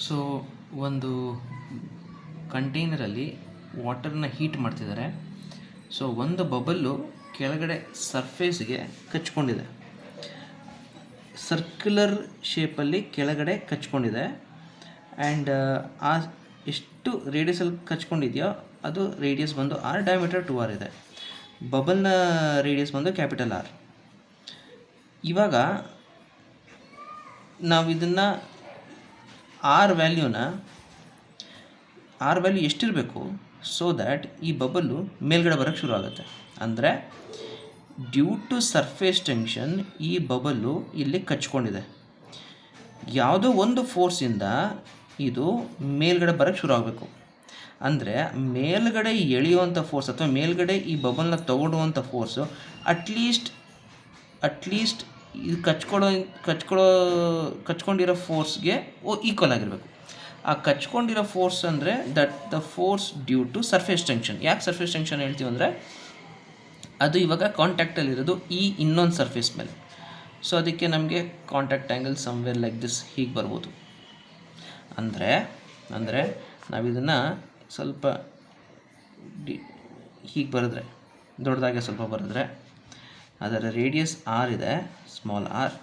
So ಒಂದು ಕಂಟೈನರಲ್ಲಿ ವಾಟರ್ನ heat ಮಾಡ್ತಿದ್ದಾರೆ. So ಒಂದು ಬಬಲ್ಲು ಕೆಳಗಡೆ ಸರ್ಫೇಸ್ಗೆ ಕಚ್ಕೊಂಡಿದೆ, ಸರ್ಕ್ಯುಲರ್ ಶೇಪಲ್ಲಿ ಕೆಳಗಡೆ ಕಚ್ಕೊಂಡಿದೆ. ಆ್ಯಂಡ್ ಆ ಎಷ್ಟು ರೇಡಿಯಸಲ್ಲಿ ಕಚ್ಕೊಂಡಿದೆಯೋ ಅದು ರೇಡಿಯಸ್ ಬಂದು ಆರ್, ಡಯಾಮೀಟರ್ 2r ಇದೆ. ಬಬಲ್ನ ರೇಡಿಯಸ್ ಬಂದು ಕ್ಯಾಪಿಟಲ್ ಆರ್. ಇವಾಗ ನಾವು ಇದನ್ನು ಆರ್ ವ್ಯಾಲ್ಯೂ ಎಷ್ಟಿರಬೇಕು ಸೊ ದ್ಯಾಟ್ ಈ ಬಬಲ್ಲು ಮೇಲ್ಗಡೆ ಬರೋಕ್ಕೆ ಶುರು ಆಗುತ್ತೆ. ಅಂದರೆ ಡ್ಯೂ ಟು ಸರ್ಫೇಸ್ ಟೆನ್ಷನ್ ಈ ಬಬಲ್ಲು ಇಲ್ಲಿ ಕಚ್ಕೊಂಡಿದೆ. ಯಾವುದೋ ಒಂದು ಫೋರ್ಸಿಂದ ಇದು ಮೇಲ್ಗಡೆ ಬರೋಕ್ಕೆ ಶುರು ಆಗಬೇಕು. ಅಂದರೆ ಮೇಲ್ಗಡೆ ಎಳೆಯುವಂಥ ಫೋರ್ಸ್ ಅಥವಾ ಮೇಲ್ಗಡೆ ಈ ಬಬಲ್ನ ತಗೊಳ್ಳುವಂಥ ಫೋರ್ಸು ಅಟ್ಲೀಸ್ಟ್ ಇದು ಕಚ್ಕೊಂಡಿರೋ ಫೋರ್ಸ್ಗೆ ಈಕ್ವಲ್ ಆಗಿರಬೇಕು. ಆ ಕಚ್ಕೊಂಡಿರೋ ಫೋರ್ಸ್ ಅಂದರೆ that the force due to surface tension. ಯಾಕೆ ಸರ್ಫೇಸ್ ಟೆನ್ಷನ್ ಹೇಳ್ತೀವಿ ಅಂದರೆ ಅದು ಇವಾಗ ಕಾಂಟ್ಯಾಕ್ಟಲ್ಲಿರೋದು ಈ ಇನ್ನೊಂದು ಸರ್ಫೇಸ್ ಮೇಲೆ. ಸೊ ಅದಕ್ಕೆ ನಮಗೆ contact angle somewhere like this ಹೀಗೆ ಬರ್ಬೋದು. ಅಂದರೆ ನಾವಿದನ್ನು ಸ್ವಲ್ಪ ಹೀಗೆ ಬರೆದ್ರೆ, ದೊಡ್ಡದಾಗೆ ಸ್ವಲ್ಪ ಬರೆದ್ರೆ, ಅದರ ರೇಡಿಯಸ್ ಆರ್ ಇದೆ, ಸ್ಮಾಲ್ ಆರ್.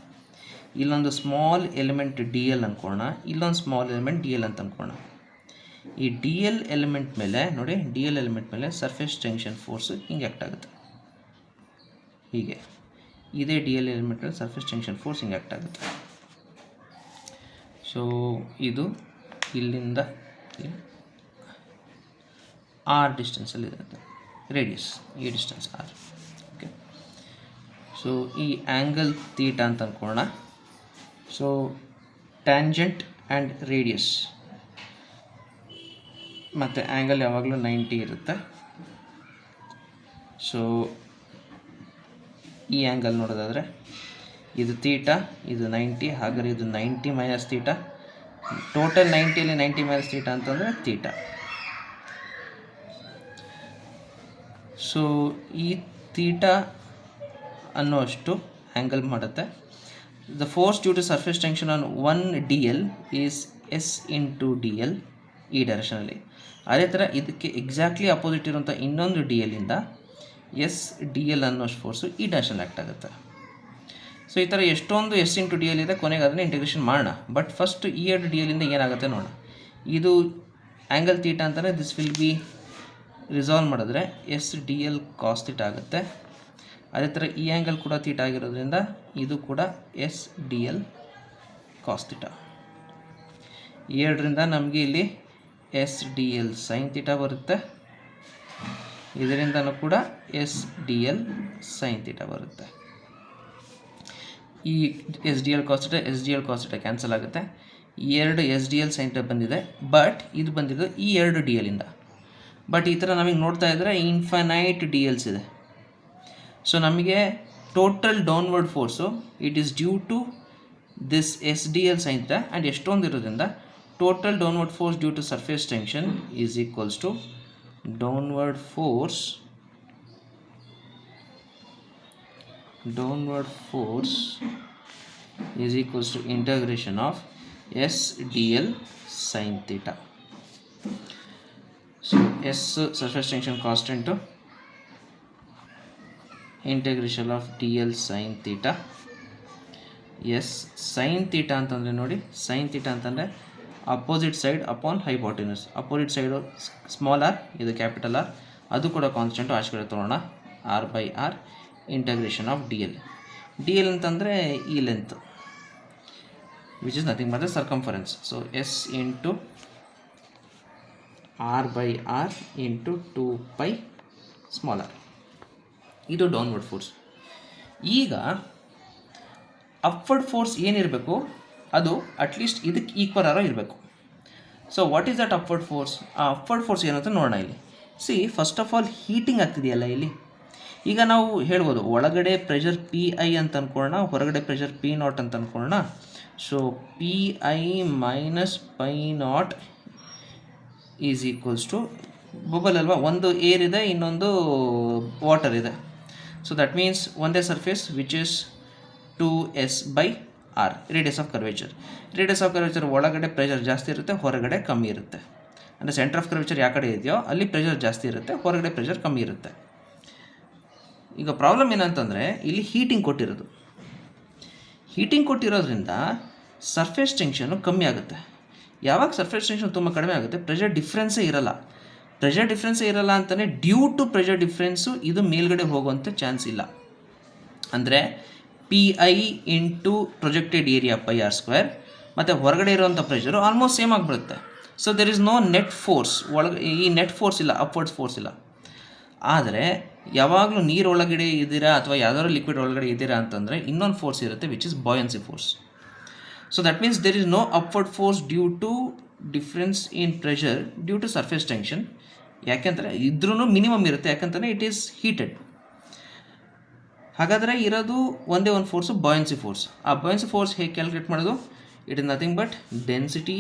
ಇಲ್ಲೊಂದು ಸ್ಮಾಲ್ ಎಲಿಮೆಂಟ್ ಡಿ ಎಲ್ ಅಂದ್ಕೊಳ್ಳೋಣ, ಇಲ್ಲೊಂದು ಸ್ಮಾಲ್ ಎಲಿಮೆಂಟ್ ಡಿ ಎಲ್ ಅಂತ ಅಂದ್ಕೊಳ್ಳೋಣ. ಈ ಡಿ ಎಲ್ ಎಲಿಮೆಂಟ್ ಮೇಲೆ ನೋಡಿ, ಡಿ ಎಲ್ ಎಲಿಮೆಂಟ್ ಮೇಲೆ ಸರ್ಫೇಸ್ ಟೆನ್ಷನ್ ಫೋರ್ಸು ಹಿಂಗೆ ಆ್ಯಕ್ಟ್ ಆಗುತ್ತೆ. ಹೀಗೆ ಇದೇ ಡಿ ಎಲ್ ಎಲಿಮೆಂಟ್ ಮೇಲೆ ಸರ್ಫೇಸ್ ಟೆನ್ಷನ್ ಫೋರ್ಸ್ ಹಿಂಗೆ ಆ್ಯಕ್ಟ್ ಆಗುತ್ತೆ. ಸೊ ಇದು ಇಲ್ಲಿಂದ ಆರ್ ಡಿಸ್ಟೆನ್ಸಲ್ಲಿ ಇರುತ್ತೆ ರೇಡಿಯಸ್, ಈ ಡಿಸ್ಟೆನ್ಸ್ ಆರ್. ಓಕೆ, ಸೊ ಈ ಆ್ಯಂಗಲ್ ತೀಟಾ ಅಂತ ಅಂದ್ಕೊಳ್ಳೋಣ. ಸೊ ಟ್ಯಾಂಜೆಂಟ್ ಆ್ಯಂಡ್ ರೇಡಿಯಸ್ ಮತ್ತು ಆ್ಯಂಗಲ್ ಯಾವಾಗಲೂ 90 ಇರುತ್ತೆ. ಸೊ ಈ ಆ್ಯಂಗಲ್ ನೋಡೋದಾದರೆ ಇದು ತೀಟಾ, ಇದು 90, ಹಾಗಾದರೆ ಇದು 90 ಮೈನಸ್ ತೀಟಾ. ಟೋಟಲ್ 90ಯಲ್ಲಿ 90 ಮೈನಸ್ ತೀಟಾ ಅಂತಂದರೆ ತೀಟಾ. ಸೊ ಈ ತೀಟಾ ಅನ್ನೋಷ್ಟು ಆ್ಯಂಗಲ್ ಮಾಡುತ್ತೆ. The force due to surface tension on 1 DL is S into DL ಈ ಡೈರೆಕ್ಷನಲ್ಲಿ. ಅದೇ ಥರ ಇದಕ್ಕೆ ಎಕ್ಸಾಕ್ಟ್ಲಿ ಅಪೋಸಿಟ್ ಇರುವಂಥ ಇನ್ನೊಂದು DL ಇಂದ SDL ಅನ್ನೋಷ್ಟು ಫೋರ್ಸು ಈ ಡೈರೆಕ್ಷನಲ್ಲಿ ಆ್ಯಕ್ಟ್ ಆಗುತ್ತೆ. ಸೊ ಈ ಥರ ಎಷ್ಟೊಂದು S ಇಂಟು DL ಇದೆ, ಕೊನೆಗೆ ಅದನ್ನು ಇಂಟಿಗ್ರೇಷನ್ ಮಾಡೋಣ. ಬಟ್ ಫಸ್ಟ್ ಈ 2 DL ಇಂದ ಏನಾಗುತ್ತೆ ನೋಡೋಣ. ಇದು ಆ್ಯಂಗಲ್ ತೀಟಾ ಅಂತಲೇ ದಿಸ್ ವಿಲ್ ಬಿ ರಿಸಾಲ್ವ್ ಮಾಡಿದ್ರೆ SDL ಕಾಸ್ ತೀಟಾ ಆಗುತ್ತೆ. ಅದೇ ಥರ ಈ ಆ್ಯಂಗಲ್ ಕೂಡ ತೀಟಾ ಆಗಿರೋದ್ರಿಂದ ಇದು ಕೂಡ SDL ಕಾಸ್ ತೀಟಾ. ಈ 2ರಿಂದ ನಮಗೆ ಇಲ್ಲಿ SDL ಸೈನ್ ತೀಟಾ ಬರುತ್ತೆ, ಇದರಿಂದನೂ ಕೂಡ SDL ಸೈನ್ ತೀಟಾ ಬರುತ್ತೆ. ಈ SDL ಕಾಸ್ ತೀಟಾ ಕ್ಯಾನ್ಸಲ್ ಆಗುತ್ತೆ. ಈ 2 SDL ಸೈನ್ ತೀಟಾ ಬಂದಿದೆ, ಬಟ್ ಇದು ಬಂದಿದ್ದು ಈ 2 DL ಇಂದ. ಬಟ್ ಈ ಥರ ನಮಗೆ ನೋಡ್ತಾ ಇದ್ದರೆ ಇನ್ಫೈನೈಟ್ DLs ಇದೆ. ಸೊ ನಮಗೆ total downward force it is due to this SDL sine theta and ಎಷ್ಟೊಂದು ಇರೋದ್ರಿಂದ total downward force due to surface tension is equals to downward force is equals to integration of SDL sin theta. So S surface tension constant to integration of DL sin theta. S sin theta ಅಂತಂದರೆ ನೋಡಿ, sin theta ಅಂತಂದರೆ opposite side upon hypotenuse. Opposite side small R, ಇದು capital R, ಅದು ಕೂಡ constant ಆಚೆ ಕಡೆ ತೊಗೊಳ್ಳೋಣ. R/R integration of DL ಅಂತಂದರೆ ಈ length which is nothing but the circumference. So S into R/R into 2π small R, ಇದು ಡೌನ್ವರ್ಡ್ ಫೋರ್ಸ್. ಈಗ ಅಪ್ವರ್ಡ್ ಫೋರ್ಸ್ ಏನಿರಬೇಕು ಅದು ಅಟ್ಲೀಸ್ಟ್ ಇದಕ್ಕೆ ಈಕ್ವಲ್ ಆರೋ ಇರಬೇಕು. So what is that upward force? ಆ ಅಪ್ವರ್ಡ್ ಫೋರ್ಸ್ ಏನಂತ ನೋಡೋಣ. ಇಲ್ಲಿ ಫಸ್ಟ್ ಆಫ್ ಆಲ್ ಹೀಟಿಂಗ್ ಆಗ್ತಿದೆಯಲ್ಲ ಇಲ್ಲಿ. ಈಗ ನಾವು ಹೇಳ್ಬೋದು ಒಳಗಡೆ ಪ್ರೆಷರ್ PI ಅಂತ ಅಂದ್ಕೊಳ್ಳೋಣ, ಹೊರಗಡೆ ಪ್ರೆಷರ್ P0 ಅಂತ ಅಂದ್ಕೊಳ್ಳೋಣ. So PI minus π0 is equals to bubble ಅಲ್ವಾ, ಒಂದು ಏರ್ ಇದೆ, ಇನ್ನೊಂದು ವಾಟರ್ ಇದೆ. ಸೊ ದಟ್ ಮೀನ್ಸ್ ಒಂದೇ surface which is 2S/P0. R, radius of curvature. Radius of curvature ಒಳಗಡೆ ಪ್ರೆಷರ್ ಜಾಸ್ತಿ ಇರುತ್ತೆ, ಹೊರಗಡೆ ಕಮ್ಮಿ ಇರುತ್ತೆ. ಅಂದರೆ ಸೆಂಟರ್ ಆಫ್ ಕರ್ವೇಚರ್ ಯಾವ ಕಡೆ ಇದೆಯೋ ಅಲ್ಲಿ ಪ್ರೆಷರ್ ಜಾಸ್ತಿ ಇರುತ್ತೆ, ಹೊರಗಡೆ ಪ್ರೆಷರ್ ಕಮ್ಮಿ ಇರುತ್ತೆ. ಈಗ ಪ್ರಾಬ್ಲಮ್ ಏನಂತಂದರೆ ಇಲ್ಲಿ ಹೀಟಿಂಗ್ ಕೊಟ್ಟಿರೋದು. ಹೀಟಿಂಗ್ ಕೊಟ್ಟಿರೋದ್ರಿಂದ ಸರ್ಫೇಸ್ ಟೆನ್ಷನ್ನು ಕಮ್ಮಿ ಆಗುತ್ತೆ. ಯಾವಾಗ ಸರ್ಫೇಸ್ ಟೆನ್ಷನ್ ತುಂಬ ಕಡಿಮೆ ಆಗುತ್ತೆ, ಪ್ರೆಷರ್ ಡಿಫ್ರೆನ್ಸೇ ಇರಲ್ಲ. ಪ್ರೆಷರ್ ಡಿಫ್ರೆನ್ಸೇ ಇರಲ್ಲ ಅಂತಲೇ ಡ್ಯೂ ಟು ಪ್ರೆಷರ್ ಡಿಫ್ರೆನ್ಸು ಇದು ಮೇಲ್ಗಡೆ ಹೋಗುವಂಥ ಚಾನ್ಸ್ ಇಲ್ಲ. ಅಂದರೆ PI into projected area πr², ಮತ್ತು ಹೊರಗಡೆ ಇರುವಂಥ ಪ್ರೆಷರು ಆಲ್ಮೋಸ್ಟ್ ಸೇಮ್ ಆಗಿಬಿಡುತ್ತೆ. So there is no net force. ಈ ನೆಟ್ ಫೋರ್ಸ್ ಇಲ್ಲ, ಅಪ್ವರ್ಡ್ಸ್ ಫೋರ್ಸ್ ಇಲ್ಲ. ಆದರೆ ಯಾವಾಗಲೂ ನೀರೊಳಗಡೆ ಇದ್ದೀರಾ ಅಥವಾ ಯಾವ್ದಾದ್ರು ಲಿಕ್ವಿಡ್ ಒಳಗಡೆ ಇದ್ದೀರಾ ಅಂತಂದರೆ ಇನ್ನೊಂದು ಫೋರ್ಸ್ ಇರುತ್ತೆ, which is buoyancy force. So that means there is no upward force due to difference in pressure due to surface tension. ಯಾಕೆಂದರೆ ಇದ್ರೂ ಮಿನಿಮಮ್ ಇರುತ್ತೆ, ಯಾಕಂತಂದರೆ ಇಟ್ ಈಸ್ ಹೀಟೆಡ್. ಹಾಗಾದರೆ ಇರೋದು ಒಂದೇ ಒಂದು ಫೋರ್ಸು, ಬಾಯನ್ಸಿ ಫೋರ್ಸ್. ಆ ಬಾಯನ್ಸಿ ಫೋರ್ಸ್ ಹೇಗೆ ಕ್ಯಾಲ್ಕುಲೇಟ್ ಮಾಡೋದು? It is nothing but density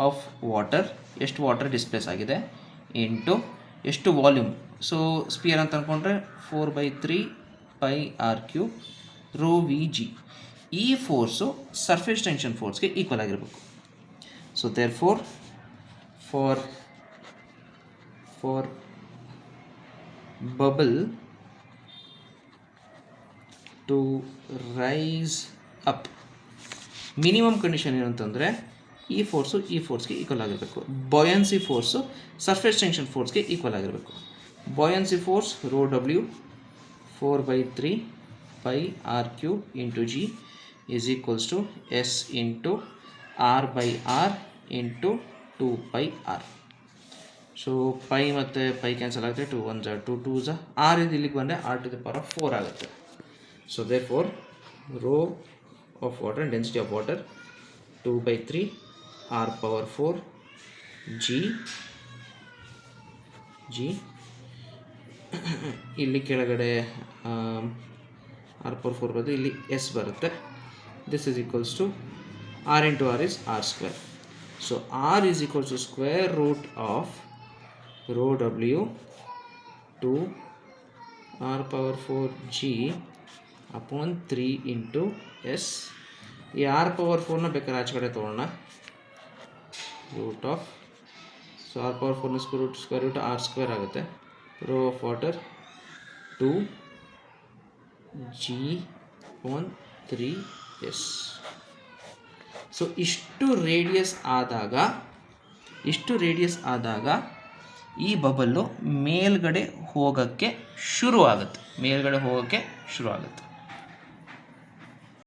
of water, ಎಷ್ಟು ವಾಟರ್ ಡಿಸ್ಪ್ಲೇಸ್ ಆಗಿದೆ, ಇಂಟು ಎಷ್ಟು ವಾಲ್ಯೂಮ್. ಸೊ ಸ್ಪಿಯರ್ ಅಂತ ಅಂದ್ಕೊಂಡ್ರೆ 4/3 πr³ ρVg. ಈ ಫೋರ್ಸು ಸರ್ಫೇಸ್ ಟೆನ್ಷನ್ ಫೋರ್ಸ್ಗೆ ಈಕ್ವಲ್ ಆಗಿರಬೇಕು. So there for bubble to rise up, minimum condition ಏನಂತಂದರೆ ಈ ಫೋರ್ಸು ಈ ಫೋರ್ಸ್ಗೆ ಈಕ್ವಲ್ ಆಗಿರಬೇಕು. ಬಾಯನ್ಸಿ ಫೋರ್ಸು ಸರ್ಫೇಸ್ ಟೆನ್ಷನ್ ಫೋರ್ಸ್ಗೆ ಈಕ್ವಲ್ ಆಗಿರಬೇಕು. Buoyancy force ρW 4/3 πr³ into G is equals to S into R/R into 2πr. So pi ಮತ್ತು pi cancel ಆಗುತ್ತೆ, 2 1s 2 2s, R ಇದು ಇಲ್ಲಿಗೆ ಬಂದರೆ R⁴ ಆಗುತ್ತೆ. So therefore rho of water, density of water 2/3 R⁴ G ಇಲ್ಲಿ ಕೆಳಗಡೆ R⁴ ಬರುತ್ತೆ, ಇಲ್ಲಿ S ಬರುತ್ತೆ. This is equals to R into R is R². So R is equals to square root of ρW 2 R⁴ G upon 3 into S. ಈ R⁴ ಬೇಕಾದ್ರೆ ಆಚೆ ಕಡೆ ತೊಗೊಳ್ಳೋಣ, root of, so R⁴ square root R² ಆಗುತ್ತೆ. Rho of water 2 G upon 3S. So ಇಷ್ಟು radius ಆದಾಗ ಈ ಬಬಲ್ಲು ಮೇಲ್ಗಡೆ ಹೋಗೋಕ್ಕೆ ಶುರು ಆಗುತ್ತೆ.